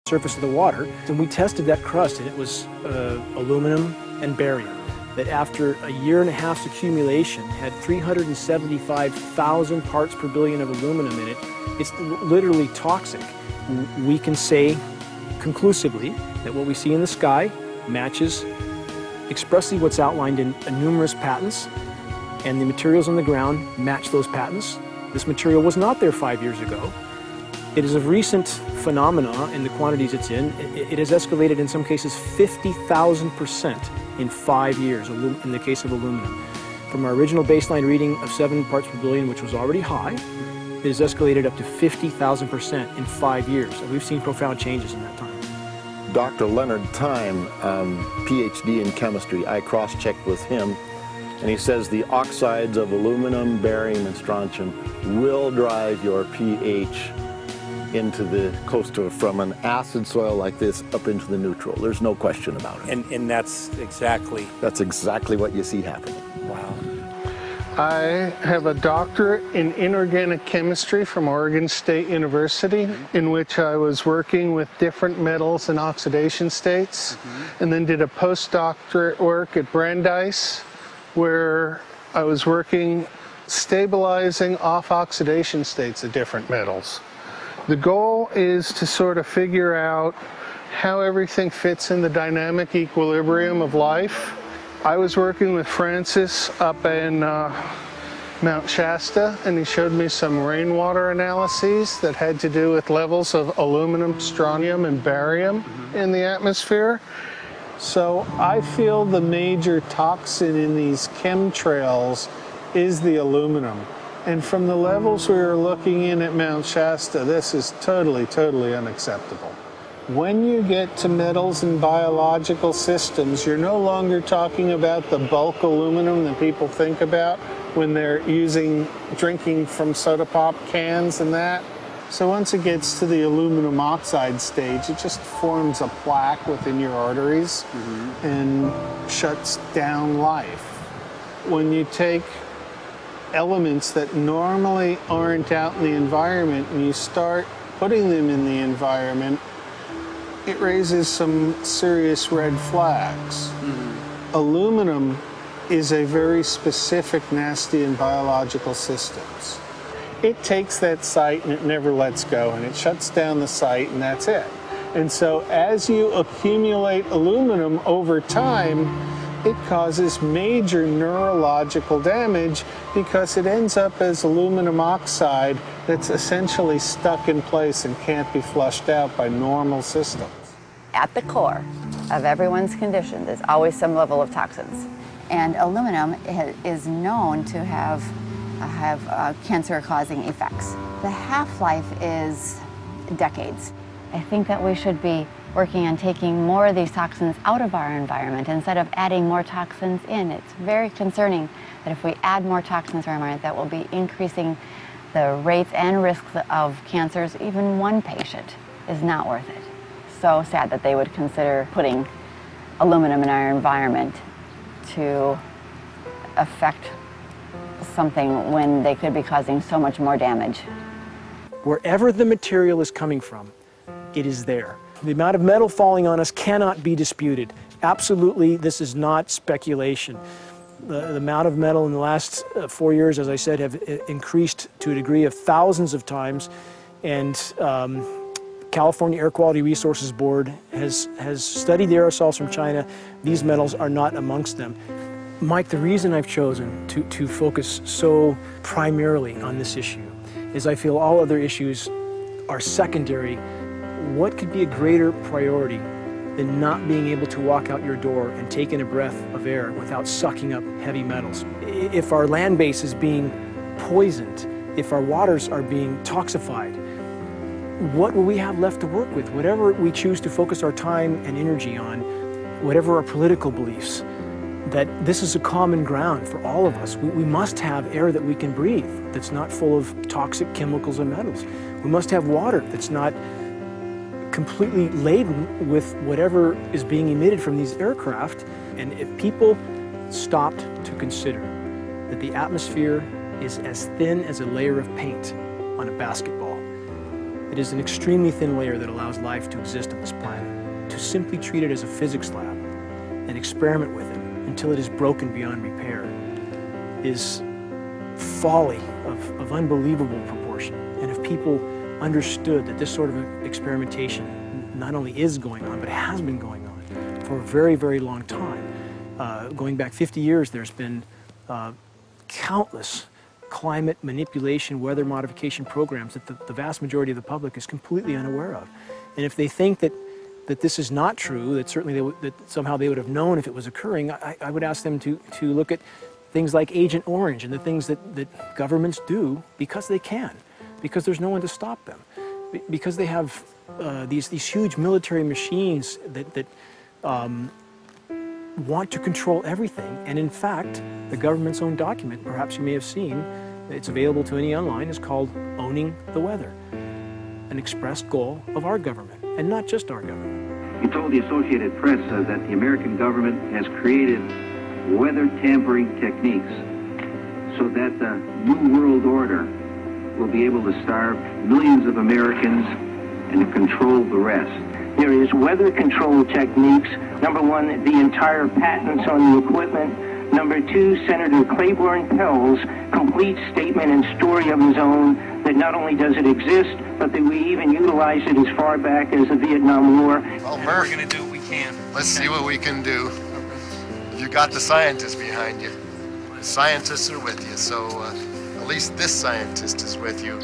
surface of the water, and we tested that crust, and it was aluminum and barium, that after a year and a half's accumulation had 375,000 parts per billion of aluminum in it. It's literally toxic. We can say conclusively that what we see in the sky matches expressly what's outlined in numerous patents, and the materials on the ground match those patents. This material was not there 5 years ago. It is a recent phenomena in the quantities it's in. It has escalated in some cases 50,000% in 5 years in the case of aluminum. From our original baseline reading of 7 parts per billion, which was already high, it has escalated up to 50,000% in 5 years. And we've seen profound changes in that time. Dr. Leonard Time, PhD in chemistry, I cross-checked with him, and he says the oxides of aluminum, barium, and strontium will drive your pH into the coastal, from an acid soil like this up into the neutral. There's no question about it. And that's exactly... That's exactly what you see happening. Wow. I have a doctorate in inorganic chemistry from Oregon State University, in which I was working with different metals and oxidation states, and then did a postdoctorate work at Brandeis, where I was working stabilizing off oxidation states of different metals. The goal is to sort of figure out how everything fits in the dynamic equilibrium of life. I was working with Francis up in Mount Shasta, and he showed me some rainwater analyses that had to do with levels of aluminum, strontium, and barium in the atmosphere. So I feel the major toxin in these chemtrails is the aluminum. And from the levels we were looking in at Mount Shasta, this is totally, totally unacceptable. When you get to metals and biological systems, you're no longer talking about the bulk aluminum that people think about when they're drinking from soda pop cans and that. So once it gets to the aluminum oxide stage, it just forms a plaque within your arteries and shuts down life. When you take elements that normally aren't out in the environment and you start putting them in the environment, it raises some serious red flags. Aluminum is a very specific, nasty and biological systems. It takes that site and it never lets go, and it shuts down the site, and that's it. And so as you accumulate aluminum over time, it causes major neurological damage because it ends up as aluminum oxide that's essentially stuck in place and can't be flushed out by normal systems. At the core of everyone's condition, there's always some level of toxins. And aluminum is known to have cancer-causing effects. The half-life is decades. I think that we should be working on taking more of these toxins out of our environment instead of adding more toxins in. It's very concerning that if we add more toxins to our environment, that will be increasing the rates and risks of cancers. Even one patient is not worth it. So sad that they would consider putting aluminum in our environment to affect something when they could be causing so much more damage. Wherever the material is coming from, it is there. The amount of metal falling on us cannot be disputed. Absolutely, this is not speculation. The amount of metal in the last 4 years, as I said, have increased to a degree of thousands of times, and California Air Quality Resources Board has studied the aerosols from China. These metals are not amongst them. Mike, the reason I've chosen to focus so primarily on this issue is I feel all other issues are secondary. What could be a greater priority than not being able to walk out your door and take in a breath of air without sucking up heavy metals? If our land base is being poisoned, if our waters are being toxified, what will we have left to work with? Whatever we choose to focus our time and energy on, whatever our political beliefs, that this is a common ground for all of us. We must have air that we can breathe that's not full of toxic chemicals and metals. We must have water that's not completely laden with whatever is being emitted from these aircraft. And if people stopped to consider that the atmosphere is as thin as a layer of paint on a basketball, It is an extremely thin layer that allows life to exist on this planet. To simply treat it as a physics lab and experiment with it until it is broken beyond repair is folly of unbelievable proportion. And if people understood that this sort of experimentation not only is going on, but has been going on for a very, very long time. Going back 50 years, there's been countless climate manipulation, weather modification programs that the vast majority of the public is completely unaware of. And if they think that this is not true, that certainly that somehow they would have known if it was occurring, I would ask them to look at things like Agent Orange and the things that governments do because they can, because there's no one to stop them, because they have these huge military machines that want to control everything. And in fact, the government's own document, perhaps you may have seen, it's available to any online, is called Owning the Weather, an expressed goal of our government, and not just our government. He told the Associated Press that the American government has created weather tampering techniques so that the New World Order will be able to starve millions of Americans and to control the rest. There is weather control techniques. Number one, the entire patents on the equipment. Number two, Senator Claiborne Pell's complete statement and story of his own that not only does it exist, but that we even utilize it as far back as the Vietnam War. Well, Murph, we're going to do what we can. Let's see what we can do. You got the scientists behind you. The scientists are with you, so at least this scientist is with you.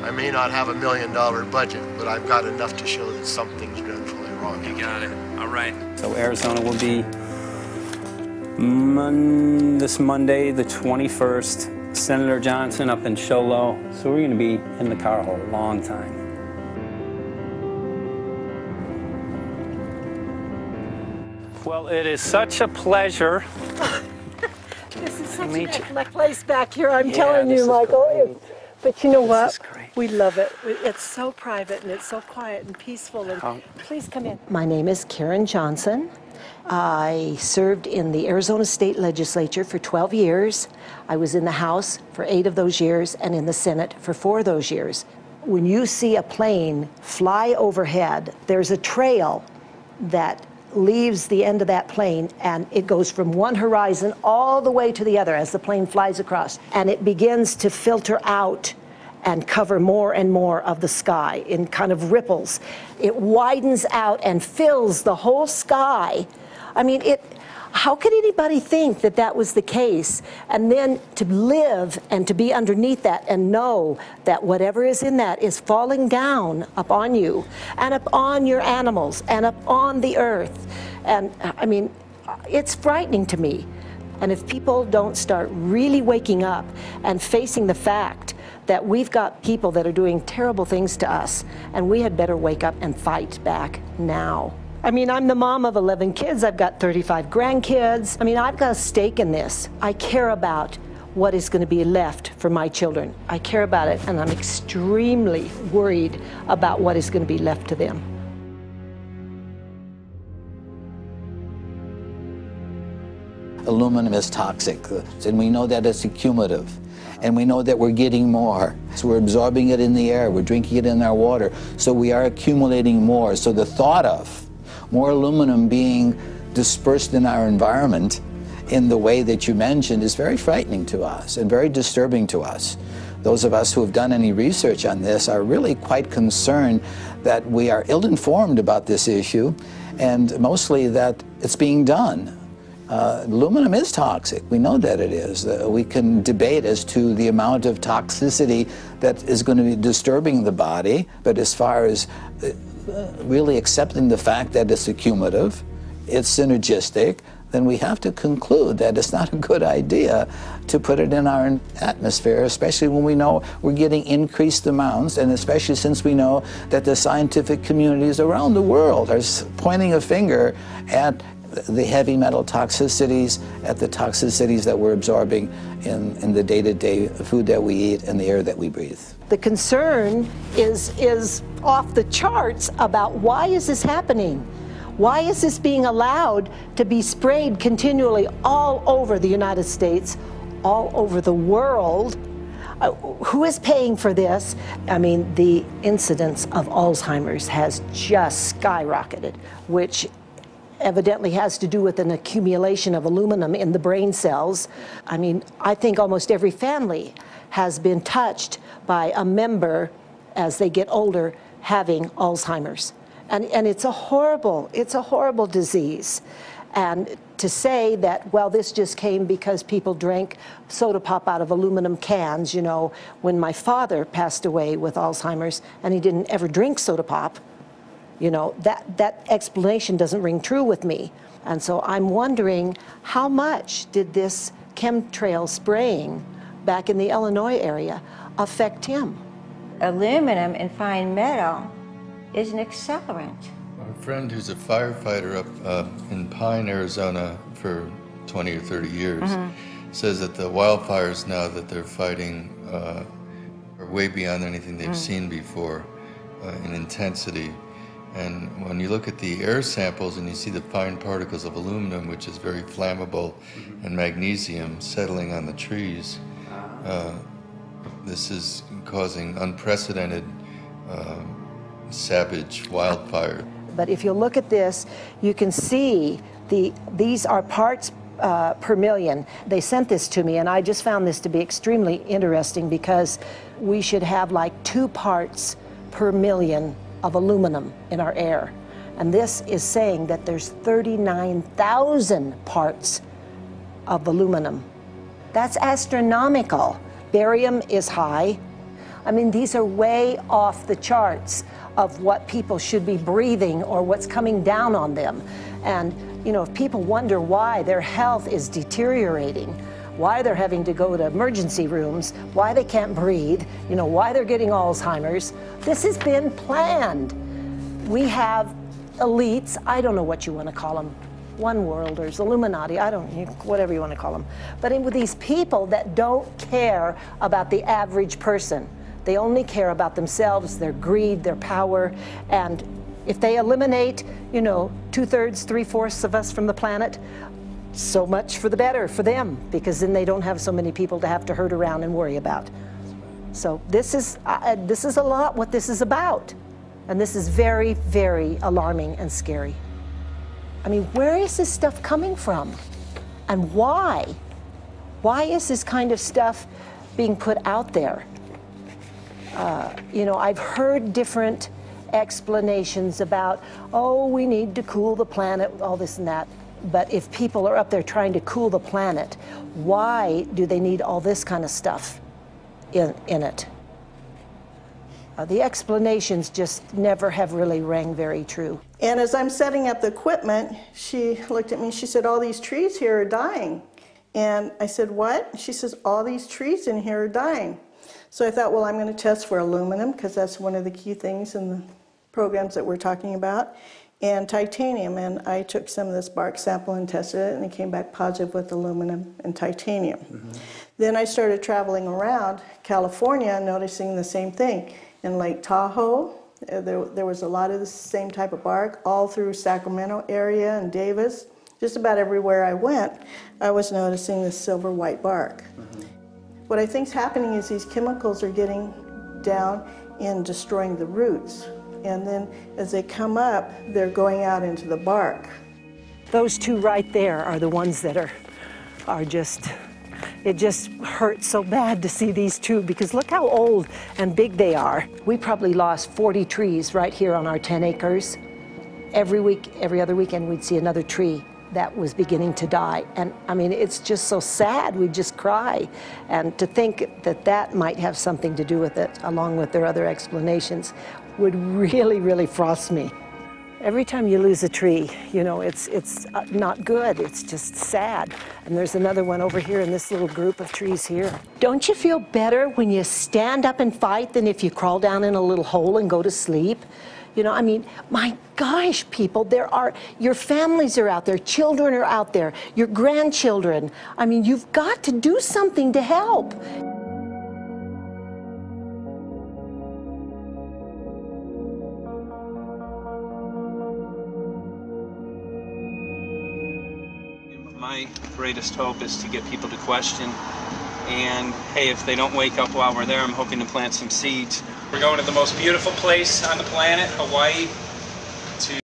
I may not have $1 million budget, but I've got enough to show that something's dreadfully wrong. You got it. All right. So Arizona will be this Monday, the 21st. Senator Johnson up in Show Low. So we're going to be in the car a whole long time. Well, it is such a pleasure. This is such an excellent place back here, I'm telling you, Michael. But you know what? We love it. It's so private and it's so quiet and peaceful. And please come in. My name is Karen Johnson. I served in the Arizona State Legislature for 12 years. I was in the House for 8 of those years and in the Senate for 4 of those years. When you see a plane fly overhead, there's a trail that leaves the end of that plane, and it goes from one horizon all the way to the other as the plane flies across, and it begins to filter out and cover more and more of the sky in kind of ripples. It widens out and fills the whole sky. I mean, how could anybody think that that was the case? And then to live and to be underneath that and know that whatever is in that is falling down upon you and upon your animals and upon the earth. And I mean, it's frightening to me. And if people don't start really waking up and facing the fact that we've got people that are doing terrible things to us, and we had better wake up and fight back now. I mean, I'm the mom of 11 kids. I've got 35 grandkids. I mean, I've got a stake in this. I care about what is going to be left for my children. I care about it, and I'm extremely worried about what is going to be left to them. Aluminum is toxic, and we know that it's accumulative. And we know that we're getting more. So we're absorbing it in the air, we're drinking it in our water, so we are accumulating more. So the thought of more aluminum being dispersed in our environment in the way that you mentioned is very frightening to us and very disturbing to us. Those of us who have done any research on this are really quite concerned that we are ill-informed about this issue, and mostly that it's being done. Aluminum is toxic. We know that it is. We can debate as to the amount of toxicity that is going to be disturbing the body, but as far as really accepting the fact that it's accumulative, it's synergistic, then we have to conclude that it's not a good idea to put it in our atmosphere, especially when we know we're getting increased amounts, and especially since we know that the scientific communities around the world are pointing a finger at the heavy metal toxicities, at the toxicities that we're absorbing in the day-to-day food that we eat and the air that we breathe. The concern is off the charts about why is this happening? Why is this being allowed to be sprayed continually all over the United States, all over the world? Who is paying for this? I mean, the incidence of Alzheimer's has just skyrocketed, which evidently has to do with an accumulation of aluminum in the brain cells. I mean, I think almost every family has been touched by a member as they get older having Alzheimer's. And it's a horrible disease. And to say that, well, this just came because people drank soda pop out of aluminum cans, you know, when my father passed away with Alzheimer's and he didn't ever drink soda pop, you know, that explanation doesn't ring true with me. And so I'm wondering, how much did this chemtrail spraying back in the Illinois area affect him? Aluminum and fine metal is an accelerant. A friend who's a firefighter up in Pine, Arizona for 20 or 30 years says that the wildfires now that they're fighting are way beyond anything they've seen before in intensity. And when you look at the air samples and you see the fine particles of aluminum, which is very flammable, and magnesium settling on the trees, this is causing unprecedented savage wildfire. But if you look at this, you can see these are parts per million. They sent this to me, and I just found this to be extremely interesting because we should have like 2 parts per million of aluminum in our air. And this is saying that there's 39,000 parts of aluminum. That's astronomical. Barium is high. I mean, these are way off the charts of what people should be breathing or what's coming down on them. And, you know, if people wonder why their health is deteriorating, why they're having to go to emergency rooms, why they can't breathe, you know, why they're getting Alzheimer's, this has been planned. We have elites, I don't know what you want to call them, one worlders, Illuminati, whatever you want to call them. But with these people that don't care about the average person. They only care about themselves, their greed, their power, and if they eliminate, you know, 2/3, 3/4 of us from the planet, so much for the better for them, because then they don't have so many people to have to herd around and worry about. So this is a lot what this is about, and this is very, very alarming and scary. I mean, where is this stuff coming from, and why? Why is this kind of stuff being put out there? You know, I've heard different explanations about, oh, we need to cool the planet, all this and that. But if people are up there trying to cool the planet, why do they need all this kind of stuff in it? The explanations just never have really rang very true. And as I'm setting up the equipment, she looked at me, she said, all these trees here are dying. And I said, what? She says, all these trees in here are dying. So I thought, well, I'm going to test for aluminum, because that's one of the key things in the programs that we're talking about, and titanium. And I took some of this bark sample and tested it, and it came back positive with aluminum and titanium. Then I started traveling around California, noticing the same thing. In Lake Tahoe, there was a lot of the same type of bark, all through Sacramento area and Davis. Just about everywhere I went, I was noticing this silver white bark. What I think is happening is these chemicals are getting down and destroying the roots. And then as they come up, they're going out into the bark. Those 2 right there are the ones that are just, it just hurts so bad to see these 2, because look how old and big they are. We probably lost 40 trees right here on our 10 acres. Every week, every other weekend, we'd see another tree that was beginning to die. And I mean, it's just so sad, we just cry. And to think that that might have something to do with it, along with their other explanations, would really, really frost me. Every time you lose a tree, you know, it's not good, it's just sad. And there's another one over here in this little group of trees here. Don't you feel better when you stand up and fight than if you crawl down in a little hole and go to sleep? You know, I mean, my gosh, people, your families are out there, children are out there, your grandchildren. I mean, you've got to do something to help. My greatest hope is to get people to question And hey, if they don't wake up while we're there, I'm hoping to plant some seeds. We're going to the most beautiful place on the planet, Hawaii, to